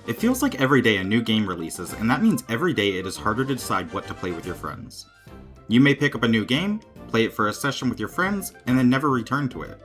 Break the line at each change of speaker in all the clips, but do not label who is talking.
It feels like every day a new game releases, and that means every day it is harder to decide what to play with your friends. You may pick up a new game, play it for a session with your friends, and then never return to it.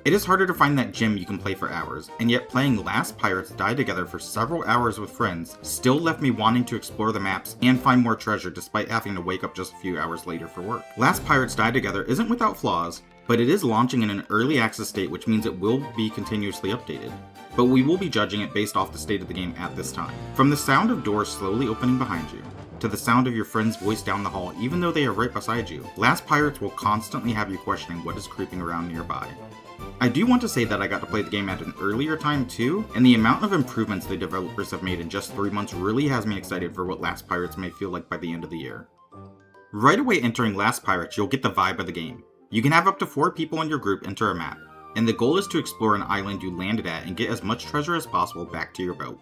It is harder to find that gym you can play for hours, and yet playing Last Pirates Die Together for several hours with friends still left me wanting to explore the maps and find more treasure despite having to wake up just a few hours later for work. Last Pirates Die Together isn't without flaws, but it is launching in an early access state, which means it will be continuously updated. But we will be judging it based off the state of the game at this time. From the sound of doors slowly opening behind you, to the sound of your friend's voice down the hall even though they are right beside you, Last Pirates will constantly have you questioning what is creeping around nearby. I do want to say that I got to play the game at an earlier time too, and the amount of improvements the developers have made in just 3 months really has me excited for what Last Pirates may feel like by the end of the year. Right away entering Last Pirates, you'll get the vibe of the game. You can have up to 4 people in your group enter a map, and the goal is to explore an island you landed at and get as much treasure as possible back to your boat.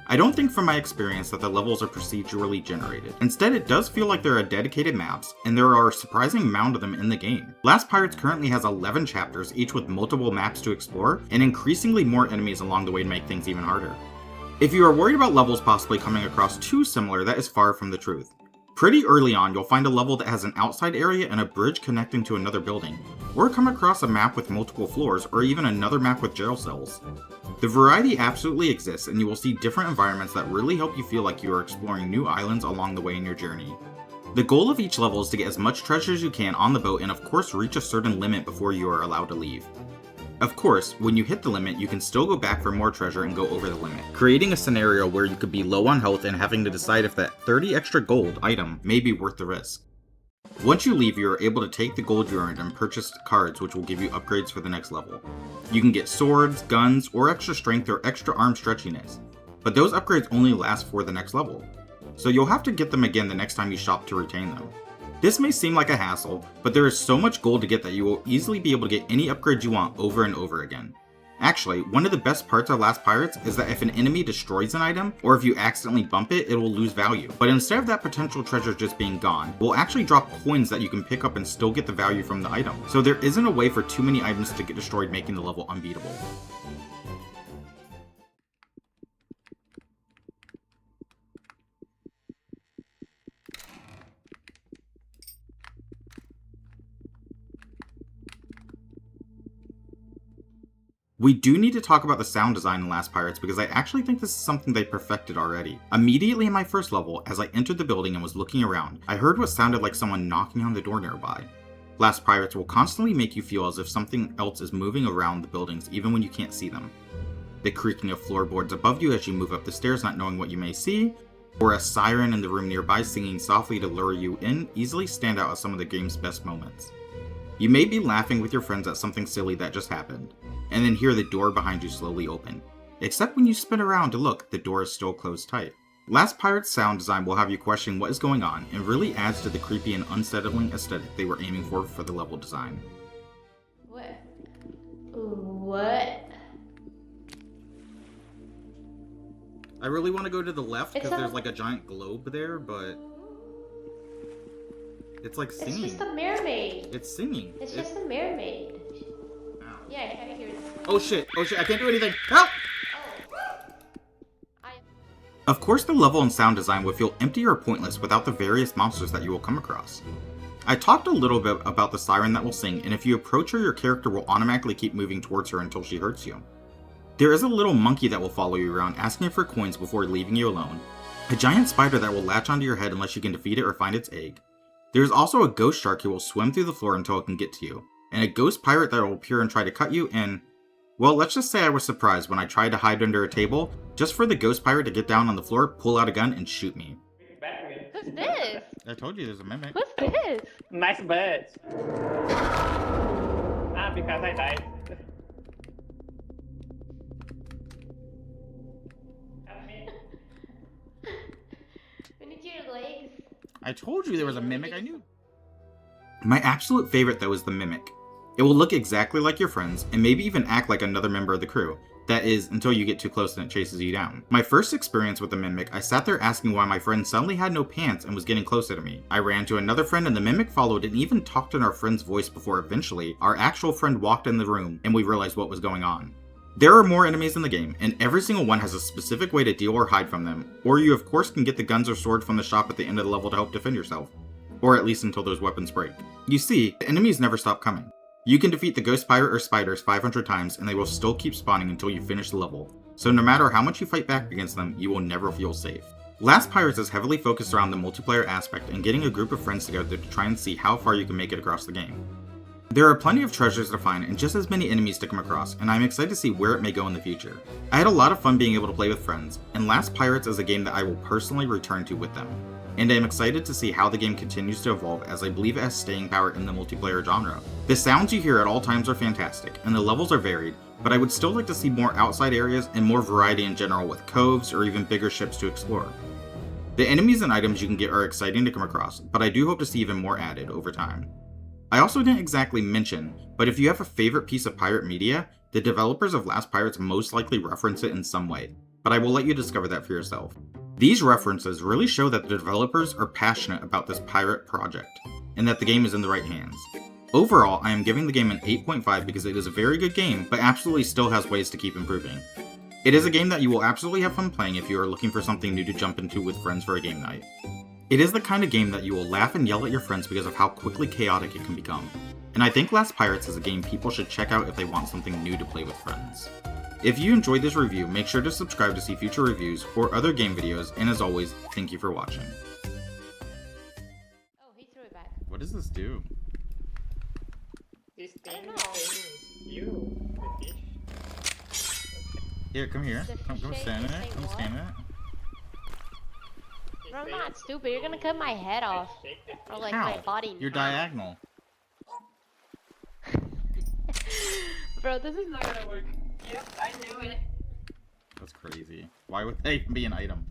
I don't think from my experience that the levels are procedurally generated. Instead, it does feel like there are dedicated maps, and there are a surprising amount of them in the game. Last Pirates currently has 11 chapters, each with multiple maps to explore, and increasingly more enemies along the way to make things even harder. If you are worried about levels possibly coming across too similar, that is far from the truth. Pretty early on, you'll find a level that has an outside area and a bridge connecting to another building, or come across a map with multiple floors, or even another map with jail cells. The variety absolutely exists, and you will see different environments that really help you feel like you are exploring new islands along the way in your journey. The goal of each level is to get as much treasure as you can on the boat and of course reach a certain limit before you are allowed to leave. Of course, when you hit the limit, you can still go back for more treasure and go over the limit, creating a scenario where you could be low on health and having to decide if that 30 extra gold item may be worth the risk. Once you leave, you are able to take the gold you earned and purchase cards which will give you upgrades for the next level. You can get swords, guns, or extra strength or extra arm stretchiness, but those upgrades only last for the next level, so you'll have to get them again the next time you shop to retain them. This may seem like a hassle, but there is so much gold to get that you will easily be able to get any upgrades you want over and over again. Actually, one of the best parts of Last Pirates is that if an enemy destroys an item, or if you accidentally bump it, it will lose value. But instead of that potential treasure just being gone, we'll actually drop coins that you can pick up and still get the value from the item. So there isn't a way for too many items to get destroyed, making the level unbeatable. We do need to talk about the sound design in Last Pirates because I actually think this is something they perfected already. Immediately in my first level, as I entered the building and was looking around, I heard what sounded like someone knocking on the door nearby. Last Pirates will constantly make you feel as if something else is moving around the buildings even when you can't see them. The creaking of floorboards above you as you move up the stairs not knowing what you may see, or a siren in the room nearby singing softly to lure you in easily stand out as some of the game's best moments. You may be laughing with your friends at something silly that just happened, and then hear the door behind you slowly open. Except when you spin around to look, the door is still closed tight. Last Pirates sound design will have you question what is going on, and really adds to the creepy and unsettling aesthetic they were aiming for the level design.
What? What?
I really want to go to the left because there's like a giant globe there, but it's like singing.
It's just a mermaid.
It's singing.
It's just a mermaid.
Ow.
Yeah, I kind of hear it.
Oh shit, I can't do anything. Help! Of course, the level and sound design would feel empty or pointless without the various monsters that you will come across. I talked a little bit about the siren that will sing, and if you approach her, your character will automatically keep moving towards her until she hurts you. There is a little monkey that will follow you around asking for coins before leaving you alone, a giant spider that will latch onto your head unless you can defeat it or find its egg. There is also a ghost shark who will swim through the floor until it can get to you, and a ghost pirate that will appear and try to cut you, and well, let's just say I was surprised when I tried to hide under a table, just for the ghost pirate to get down on the floor, pull out a gun, and shoot me.
Who's this?
I told you there's a mimic.
What's this?
Nice bird. Because I died.
We need your legs.
I told you there was a mimic, I knew. My absolute favorite though is the mimic. It will look exactly like your friends, and maybe even act like another member of the crew. That is, until you get too close and it chases you down. My first experience with the mimic, I sat there asking why my friend suddenly had no pants and was getting closer to me. I ran to another friend and the mimic followed and even talked in our friend's voice before eventually, our actual friend walked in the room and we realized what was going on. There are more enemies in the game, and every single one has a specific way to deal or hide from them, or you of course can get the guns or sword from the shop at the end of the level to help defend yourself. Or at least until those weapons break. You see, the enemies never stop coming. You can defeat the ghost pirate or spiders 500 times and they will still keep spawning until you finish the level, so no matter how much you fight back against them, you will never feel safe. Last Pirates is heavily focused around the multiplayer aspect and getting a group of friends together to try and see how far you can make it across the game. There are plenty of treasures to find and just as many enemies to come across, and I'm excited to see where it may go in the future. I had a lot of fun being able to play with friends, and Last Pirates is a game that I will personally return to with them. And I am excited to see how the game continues to evolve as I believe it has staying power in the multiplayer genre. The sounds you hear at all times are fantastic, and the levels are varied, but I would still like to see more outside areas and more variety in general with coves or even bigger ships to explore. The enemies and items you can get are exciting to come across, but I do hope to see even more added over time. I also didn't exactly mention, but if you have a favorite piece of pirate media, the developers of Last Pirates most likely reference it in some way, but I will let you discover that for yourself. These references really show that the developers are passionate about this pirate project, and that the game is in the right hands. Overall, I am giving the game an 8.5 because it is a very good game, but absolutely still has ways to keep improving. It is a game that you will absolutely have fun playing if you are looking for something new to jump into with friends for a game night. It is the kind of game that you will laugh and yell at your friends because of how quickly chaotic it can become. And I think Last Pirates is a game people should check out if they want something new to play with friends. If you enjoyed this review, make sure to subscribe to see future reviews or other game videos, and as always, thank you for watching.
Oh, he threw it back.
What does this do?
This
I
thing
don't know.
is you, the fish.
Here, come here.
The
Come
fish
stand in
ain't
it. Come
saying
stand in it.
Bro, I'm not stupid. You're gonna cut my head off. Or like my
How?
body in
You're
half.
diagonal.
Bro, this is not gonna work.
Yep, I knew it.
That's crazy. Why would they be an item?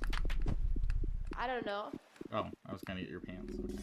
I don't know.
Oh, I was gonna get your pants. Okay.